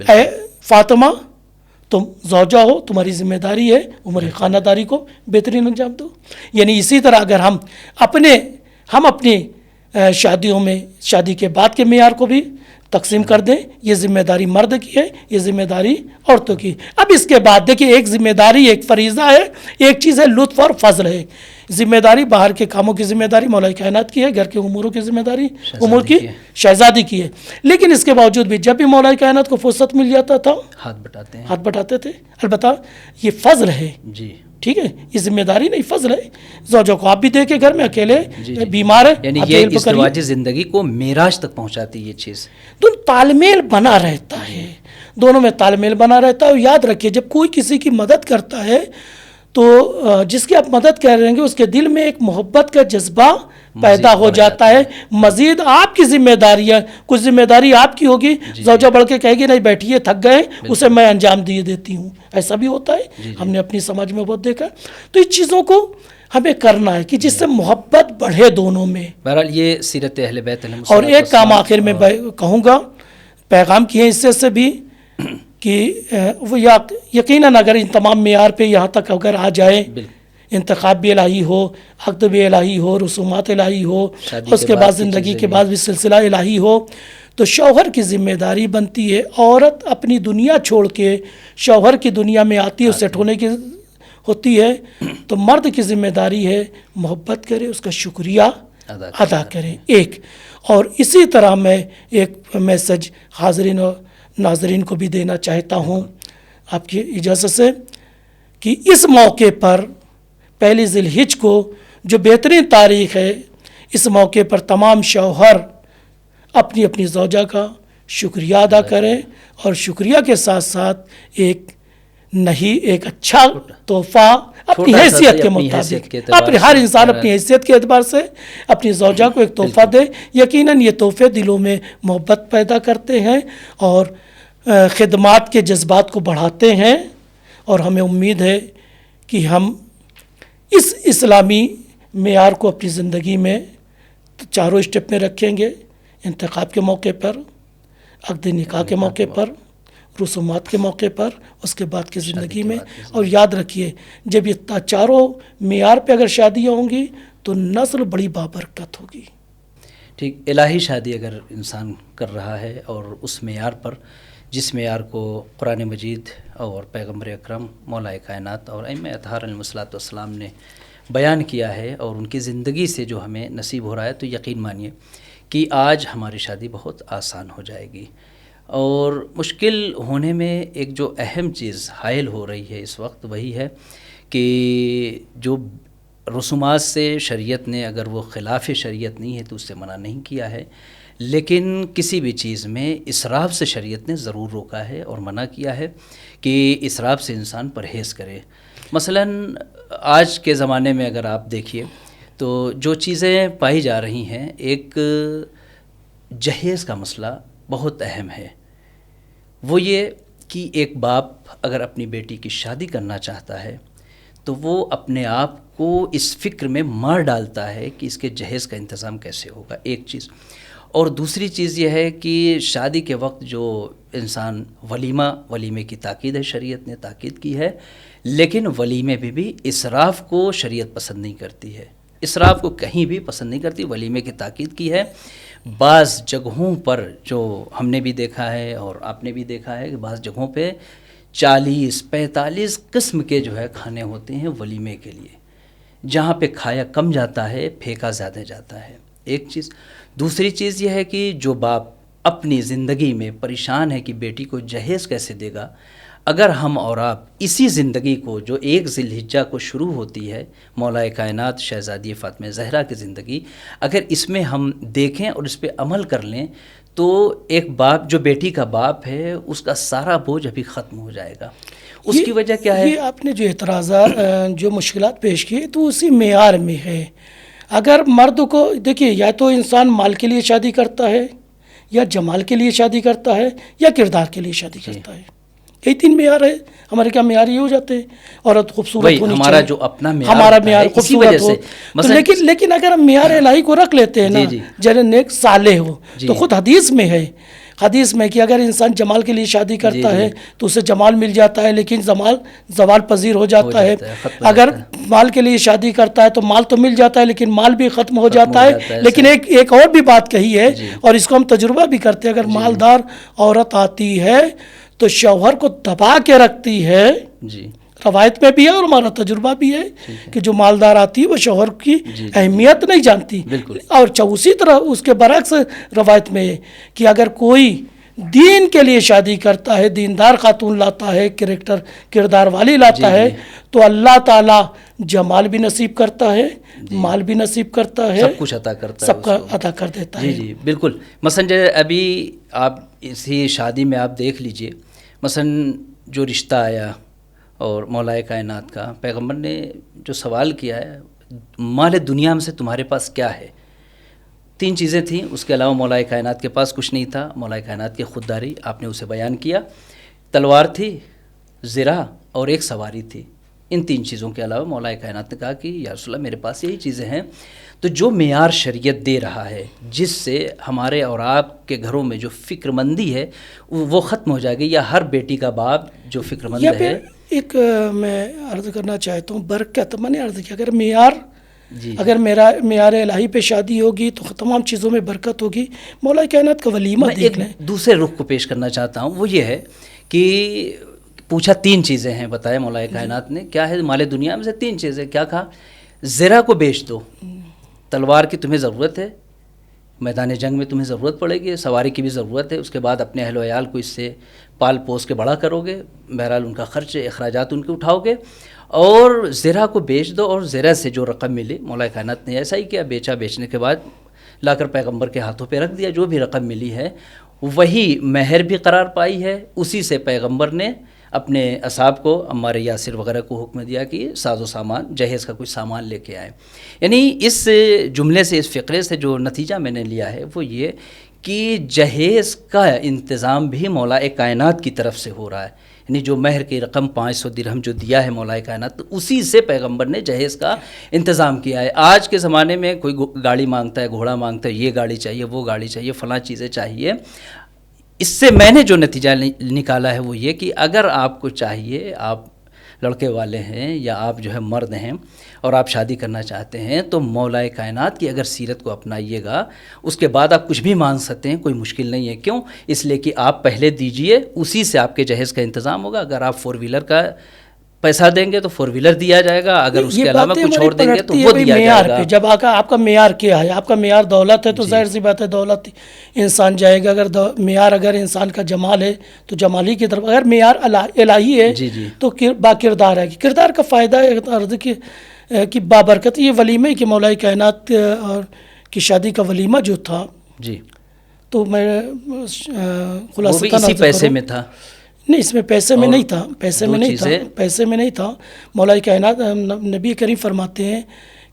اے فاطمہ تم زوجہ ہو، تمہاری ذمہ داری ہے عمر خانہ داری کو بہترین انجام دو. یعنی اسی طرح اگر ہم اپنی شادیوں میں شادی کے بعد کے معیار کو بھی تقسیم کر دیں، یہ ذمہ داری مرد کی ہے، یہ ذمہ داری عورتوں کی. اب اس کے بعد دیکھیے، ایک ذمہ داری ایک فریضہ ہے، ایک چیز ہے لطف اور فضل ہے. ذمہ داری باہر کے کاموں کی ذمہ داری مولا کائنات کی ہے، گھر کے اموروں کی ذمہ داری امور کی شہزادی کی ہے. لیکن اس کے باوجود بھی جب بھی مولا کائنات کو فرصت مل جاتا تھا ہاتھ بٹاتے تھے. البتہ یہ فضل ہے، جی ٹھیک ہے، یہ ذمہ داری نہیں، فضل ہے. زوجوں کو آپ بھی دیکھیں گھر میں اکیلے بیمار ہے، یعنی یہ ازدواجی زندگی کو معراج تک پہنچاتی یہ چیز. تو تال میل بنا رہتا ہے، دونوں میں تال میل بنا رہتا ہے. اور یاد رکھیے جب کوئی کسی کی مدد کرتا ہے تو جس کی آپ مدد کر رہے ہیں اس کے دل میں ایک محبت کا جذبہ پیدا ہو جاتا ہے. مزید آپ کی ذمہ داری ہے، کچھ ذمہ داری آپ کی ہوگی. زوجہ بڑھ کے کہے گی نہیں بیٹھیے تھک گئے، اسے میں انجام دیتی ہوں. ایسا بھی ہوتا ہے، ہم نے اپنی سماج میں بہت دیکھا. تو اس چیزوں کو ہمیں کرنا ہے کہ جس سے محبت بڑھے دونوں میں. بہرحال یہ سیرت اہل بیت علیہ السلام. اور ایک کام آخر میں کہوں گا پیغام کی حیثیت سے بھی کہ وہ یقیناً اگر ان تمام معیار پہ یہاں تک اگر آ جائے، انتخاب بھی الہی ہو، عقد بھی الہی ہو، رسومات الہی ہو، اس کے بعد زندگی کے بعد بھی سلسلہ الہی ہو، تو شوہر کی ذمہ داری بنتی ہے. عورت اپنی دنیا چھوڑ کے شوہر کی دنیا میں آتی ہے، سیٹ ہونے کی ہوتی ہے. تو مرد کی ذمہ داری ہے محبت کرے، اس کا شکریہ ادا کرے. ایک اور اسی طرح میں ایک میسج حاضرین اور ناظرین کو بھی دینا چاہتا ہوں آپ کی اجازت سے، کہ اس موقع پر پہلی ذی الحجہ کو جو بہترین تاریخ ہے، اس موقع پر تمام شوہر اپنی اپنی زوجہ کا شکریہ ادا کریں، اور شکریہ کے ساتھ ساتھ ایک اچھا تحفہ اپنی حیثیت کے مطابق، ہر انسان اپنی حیثیت کے اعتبار سے اپنی زوجہ کو ایک تحفہ دے. یقیناً یہ تحفے دلوں میں محبت پیدا کرتے ہیں اور خدمات کے جذبات کو بڑھاتے ہیں. اور ہمیں امید ہے کہ ہم اس اسلامی معیار کو اپنی زندگی میں چاروں اسٹیپ میں رکھیں گے. انتخاب کے موقع پر، عقد نکاح کے موقع پر، رسومات کے موقع پر، اس کے بعد کی زندگی میں. اور یاد رکھیے جب یہ چاروں معیار پہ اگر شادیاں ہوں گی تو نسل بڑی بابرکت ہوگی. ٹھیک، الہی شادی اگر انسان کر رہا ہے اور اس معیار پر، جس معیار کو قرآن مجید اور پیغمبر اکرم مولا کائنات اور ائمہ اطہار علیہم السلام نے بیان کیا ہے، اور ان کی زندگی سے جو ہمیں نصیب ہو رہا ہے، تو یقین مانیے کہ آج ہماری شادی بہت آسان ہو جائے گی. اور مشکل ہونے میں ایک جو اہم چیز حائل ہو رہی ہے اس وقت، وہی ہے کہ جو رسومات سے شریعت نے، اگر وہ خلاف شریعت نہیں ہے تو اس سے منع نہیں کیا ہے، لیکن کسی بھی چیز میں اسراف سے شریعت نے ضرور روکا ہے اور منع کیا ہے کہ اسراف سے انسان پرہیز کرے. مثلاً آج کے زمانے میں اگر آپ دیکھیے تو جو چیزیں پائی جا رہی ہیں، ایک جہیز کا مسئلہ بہت اہم ہے. وہ یہ کہ ایک باپ اگر اپنی بیٹی کی شادی کرنا چاہتا ہے تو وہ اپنے آپ کو اس فکر میں مار ڈالتا ہے کہ اس کے جہیز کا انتظام کیسے ہوگا، ایک چیز. اور دوسری چیز یہ ہے کہ شادی کے وقت جو انسان ولیمے کی تاکید ہے، شریعت نے تاکید کی ہے، لیکن ولیمے میں بھی اسراف کو شریعت پسند نہیں کرتی ہے. اسراف کو کہیں بھی پسند نہیں کرتی، ولیمے کی تاکید کی ہے. بعض جگہوں پر جو ہم نے بھی دیکھا ہے اور آپ نے بھی دیکھا ہے کہ بعض جگہوں پہ 40-45 قسم کے جو ہے کھانے ہوتے ہیں ولیمے کے لیے، جہاں پہ کھایا کم جاتا ہے، پھینکا زیادہ جاتا ہے. ایک چیز. دوسری چیز یہ ہے کہ جو باپ اپنی زندگی میں پریشان ہے کہ بیٹی کو جہیز کیسے دے گا، اگر ہم اور آپ اسی زندگی کو جو ایک ذی الحجہ کو شروع ہوتی ہے، مولا کائنات شہزادی فاطمہ زہرا کی زندگی، اگر اس میں ہم دیکھیں اور اس پہ عمل کر لیں تو ایک باپ جو بیٹی کا باپ ہے اس کا سارا بوجھ ابھی ختم ہو جائے گا. اس کی وجہ کیا ہے؟ یہ آپ نے جو اعتراضات جو مشکلات پیش کی تو اسی معیار میں ہے. اگر مرد کو دیکھیے، یا تو انسان مال کے لیے شادی کرتا ہے، یا جمال کے لیے شادی کرتا ہے، یا کردار کے لیے شادی کرتا ہے. یہی 3 معیار ہے ہمارے. کیا معیار یہ ہو جاتے ہیں؟ عورت خوبصورت ہونی ہمارا چاہیے، جو اپنا معیار ہمارا معیار خوبصورت ہو. لیکن اگر ہم معیار الہی کو رکھ لیتے ہیں نا، جنہیں نیک صالح ہو، تو خود حدیث میں ہے حدیث میں کہ اگر انسان جمال کے لیے شادی کرتا ہے تو اسے جمال مل جاتا ہے لیکن زوال پذیر ہو جاتا ہے. اگر مال کے لیے شادی کرتا ہے تو مال تو مل جاتا ہے لیکن مال بھی ختم ہو جاتا ہے. لیکن ایک اور بھی بات کہی ہے اور اس کو ہم تجربہ بھی کرتے ہیں. اگر مالدار عورت آتی ہے تو شوہر کو دبا کے رکھتی ہے. روایت میں بھی ہے اور ہمارا تجربہ بھی ہے کہ جو مالدار آتی ہے وہ شوہر کی اہمیت نہیں جانتی. اور اسی طرح اس کے برعکس روایت میں ہے کہ اگر کوئی دین کے لیے شادی کرتا ہے, دیندار خاتون لاتا ہے, کردار والی لاتا ہے, تو اللہ تعالیٰ جمال بھی نصیب کرتا ہے, مال بھی نصیب کرتا ہے, سب کچھ عطا کرتا ہے, سب کا عطا کر دیتا ہے. جی بالکل. مثلا ابھی آپ اسی شادی میں آپ دیکھ لیجئے, مثلا جو رشتہ آیا اور مولا کائنات کا پیغمبر نے جو سوال کیا ہے, مال دنیا میں سے تمہارے پاس کیا ہے؟ 3 چیزیں تھیں, اس کے علاوہ مولا کائنات کے پاس کچھ نہیں تھا. مولا کائنات کی خودداری آپ نے اسے بیان کیا. تلوار تھی, زرہ اور ایک سواری تھی. ان 3 چیزوں کے علاوہ مولا کائنات نے کہا کہ یا رسول اللہ میرے پاس یہی چیزیں ہیں. تو جو معیار شریعت دے رہا ہے جس سے ہمارے اور آپ کے گھروں میں جو فکر مندی ہے وہ ختم ہو جائے گی, یا ہر بیٹی کا باپ جو فکر مند ہے. ایک میں عرض کرنا چاہتا ہوں, برکت میں نے عرض کیا اگر میرا معیار الہی پہ شادی ہوگی تو تمام چیزوں میں برکت ہوگی. مولا کائنات کا ولیمہ دیکھ لیں. دوسرے رخ کو پیش کرنا چاہتا ہوں, وہ یہ ہے کہ پوچھا 3 چیزیں ہیں, بتایا مولا کائنات نے کیا ہے مال دنیا میں سے 3 چیزیں. کیا کہا؟ زرہ کو بیچ دو, تلوار کی تمہیں ضرورت ہے, میدان جنگ میں تمہیں ضرورت پڑے گی, سواری کی بھی ضرورت ہے, اس کے بعد اپنے اہل و عیال کو اس سے پال پوس کے بڑا کرو گے, بہرحال ان کا خرچ اخراجات ان کے اٹھاؤ گے, اور زرہ کو بیچ دو, اور زرہ سے جو رقم ملی, مولا کائنات نے ایسا ہی کیا, بیچنے کے بعد لا کر پیغمبر کے ہاتھوں پہ رکھ دیا. جو بھی رقم ملی ہے وہی مہر بھی قرار پائی ہے. اسی سے پیغمبر نے اپنے اصحاب کو, عمار یاسر وغیرہ کو حکم دیا کہ ساز و سامان, جہیز کا کچھ سامان لے کے آئے. یعنی اس جملے سے, اس فقرے سے جو نتیجہ میں نے لیا ہے وہ یہ کہ جہیز کا انتظام بھی مولا کائنات کی طرف سے ہو رہا ہے. یعنی جو مہر کی رقم 500 درہم جو دیا ہے مولا کائنات, اسی سے پیغمبر نے جہیز کا انتظام کیا ہے. آج کے زمانے میں کوئی گاڑی مانگتا ہے, گھوڑا مانگتا ہے, یہ گاڑی چاہیے, وہ گاڑی چاہیے, فلاں چیزیں چاہیے. اس سے میں نے جو نتیجہ نکالا ہے وہ یہ کہ اگر آپ کو چاہیے, آپ لڑکے والے ہیں یا آپ جو ہے مرد ہیں اور آپ شادی کرنا چاہتے ہیں, تو مولا کائنات کی اگر سیرت کو اپنائیے گا, اس کے بعد آپ کچھ بھی مانگ سکتے ہیں, کوئی مشکل نہیں ہے. کیوں؟ اس لیے کہ آپ پہلے دیجئے, اسی سے آپ کے جہیز کا انتظام ہوگا. اگر آپ 4 ویلر کا پیسہ دیں گے تو 4 ویلر دیا جائے گا, اگر اس کے علاوہ کچھ اور دیں گے تو وہ دیا جائے گا. جب آپ کا معیار کیا ہے, آپ کا معیار دولت ہے تو ظاہر سی بات ہے دولت انسان جائے گا. اگر انسان کا جمال ہے تو جمالی کی طرف. اگر معیار الہی ہے تو با کردار ہے. کردار کا فائدہ ہے کہ بابرکت یہ ولیمہ کہ مولا کائنات کی شادی کا ولیمہ جو تھا, تو میں خلاصہ اسی پیسے میں تھا. نہیں, اس میں پیسے میں نہیں تھا, پیسے میں نہیں تھا. مولا کائنات نبی کریم فرماتے ہیں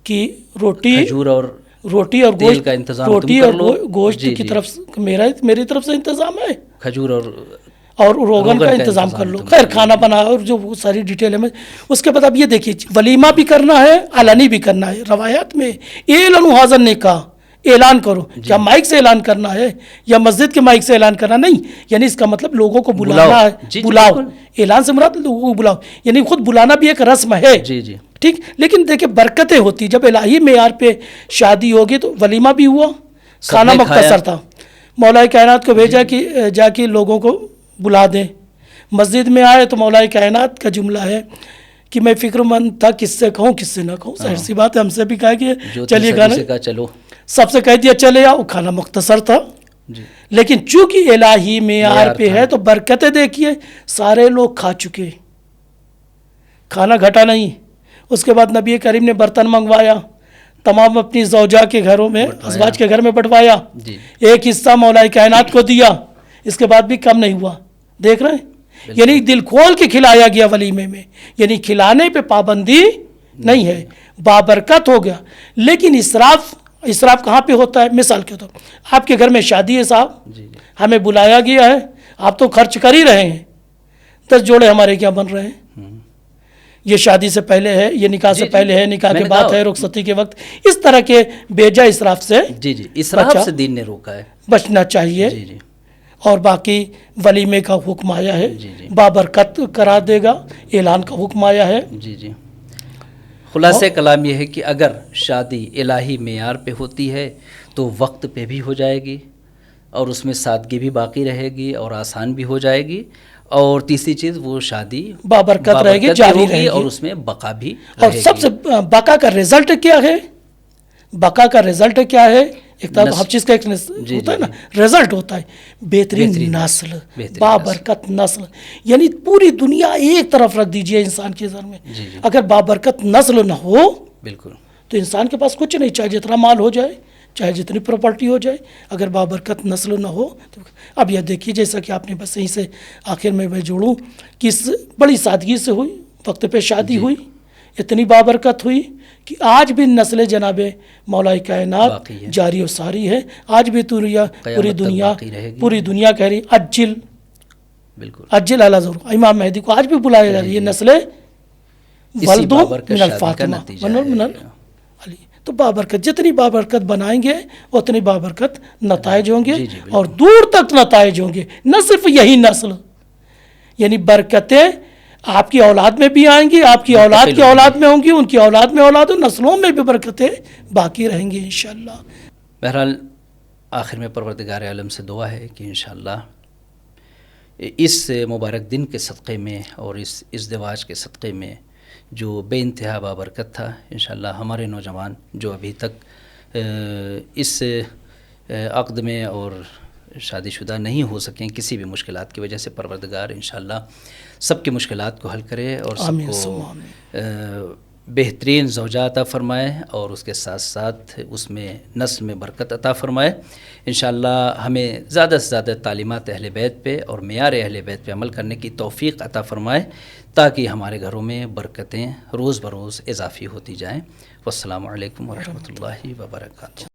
کہ روٹی اور گوشت کا انتظام, روٹی اور گوشت کی طرف میری طرف سے انتظام ہے, کھجور اور روغن کا انتظام کر لو. خیر, کھانا بنا اور جو ساری ڈیٹیل ہے. اس کے بعد اب یہ دیکھیے, ولیمہ بھی کرنا ہے, علنی بھی کرنا ہے. روایات میں اعلنوا ھذا النکاح, اعلان کرو. کیا مائک سے اعلان کرنا ہے یا مسجد کے مائک سے اعلان کرنا؟ نہیں, یعنی اس کا مطلب لوگوں کو بلانا ہے. بلاؤ, اعلان سے مراد لوگوں کو بلاؤ, یعنی خود بلانا بھی ایک رسم ہے. ٹھیک, لیکن دیکھیں برکتیں ہوتی. جب الہی معیار پہ شادی ہوگی تو ولیمہ بھی ہوا, کھانا مختصر تھا. مولا کائنات کو بھیجا کہ جا کے لوگوں کو بلا دیں. مسجد میں آئے تو مولا کائنات کا جملہ ہے کہ میں فکر مند تھا کس سے کہوں کس سے نہ کہوں. ظاہر سی بات ہے, ہم سے بھی کہا کہ چلیے کھانا, چلو سب سے کہہ دیا چلے آؤ. کھانا مختصر تھا, لیکن چونکہ الہی معیار پہ ہے تو برکتیں دیکھیے, سارے لوگ کھا چکے, کھانا گھٹا نہیں. اس کے بعد نبی کریم نے برتن منگوایا, تمام اپنی زوجہ کے گھروں میں, ازواج کے گھر میں بٹوایا. ایک حصہ مولا کائنات کو دیا, اس کے بعد بھی کم نہیں ہوا. دیکھ رہے ہیں, یعنی دل کھول کے کھلایا گیا ولیمے میں. یعنی کھلانے پہ پابندی نہیں ہے, بابرکت ہو گیا. لیکن اسراف کہاں پہ ہوتا ہے؟ مثال کے طور آپ کے گھر میں شادی ہے صاحب, ہمیں بلایا گیا ہے, آپ تو خرچ کر ہی رہے ہیں, 10 جوڑے ہمارے کیا بن رہے ہیں. یہ شادی سے پہلے ہے, یہ نکاح سے پہلے ہے, نکاح کے بعد ہے, رخصتی کے وقت. اس طرح کے بیجا اسراف سے اسراف سے دین نے روکا ہے, بچنا چاہیے. اور باقی ولیمے کا حکم آیا ہے، جی جی بابرکت قرار دے گا، اعلان کا حکم آیا ہے۔ جی جی خلاصہ کلام یہ ہے کہ اگر شادی الہی معیار پہ ہوتی ہے تو وقت پہ بھی ہو جائے گی، اور اس میں سادگی بھی باقی رہے گی اور آسان بھی ہو جائے گی، اور تیسری چیز وہ شادی بابرکت رہے گی، جاری ہوگی رہے گی، اور اس میں بقا بھی اور رہے سب گی۔ سے بقا کا رزلٹ کیا ہے؟ بقا کا رزلٹ کیا ہے؟ ایک طرف ہر چیز کا ایک جی ہوتا ہے جی نا، رزلٹ ہوتا ہے بہترین نسل، بہترین بابرکت نسل۔ یعنی پوری دنیا ایک طرف رکھ دیجئے انسان کے سر میں، جی جی اگر بابرکت نسل نہ ہو بالکل تو انسان کے پاس کچھ نہیں، چاہے جتنا مال ہو جائے، چاہے جتنی پراپرٹی ہو جائے، اگر بابرکت نسل نہ ہو تو۔ اب یہ دیکھیے جیسا کہ آپ نے بس یہیں سے آخر میں جوڑوں کہ بڑی سادگی سے ہوئی، وقت پہ شادی ہوئی، اتنی بابرکت ہوئی کہ آج بھی نسل جناب مولا کائنات باقی ہے، جاری و ساری ہے۔ آج بھی پوری قیامت تک دنیا باقی رہے گی۔ پوری دنیا کہہ رہی اجل بالکل اجل علی ظہور، امام مہدی کو آج بھی بلایا جا رہی ہے، جی نسل اسی ولد بابرکت من شادی کا الفاطمہ نتیجہ من ہے۔ علی۔ تو بابرکت، جتنی بابرکت بنائیں گے اتنی بابرکت نتائج ہوں گے، جی جی بالکل۔ اور دور تک نتائج ہوں گے۔ نہ صرف یہی نسل، یعنی برکتیں آپ کی اولاد میں بھی آئیں گی، آپ کی اولاد کی اولاد میں ہوں گی، ان کی اولاد میں اولاد ہوں، نسلوں میں بھی برکتیں باقی رہیں گی انشاءاللہ۔ بہرحال آخر میں پروردگار عالم سے دعا ہے کہ انشاءاللہ اس مبارک دن کے صدقے میں اور اس ازدواج کے صدقے میں جو بے انتہا بابرکت تھا، انشاءاللہ ہمارے نوجوان جو ابھی تک اس عقد میں اور شادی شدہ نہیں ہو سکیں کسی بھی مشکلات کی وجہ سے، پروردگار انشاءاللہ سب کی مشکلات کو حل کرے اور سب آمین کو ثم آمین۔ بہترین زوجہ عطا فرمائے، اور اس کے ساتھ ساتھ اس میں نسل میں برکت عطا فرمائے۔ انشاءاللہ ہمیں زیادہ سے زیادہ تعلیمات اہل بیت پہ اور معیار اہل بیت پہ عمل کرنے کی توفیق عطا فرمائے، تاکہ ہمارے گھروں میں برکتیں روز بروز اضافی ہوتی جائیں۔ والسلام علیکم ورحمۃ اللہ وبرکاتہ۔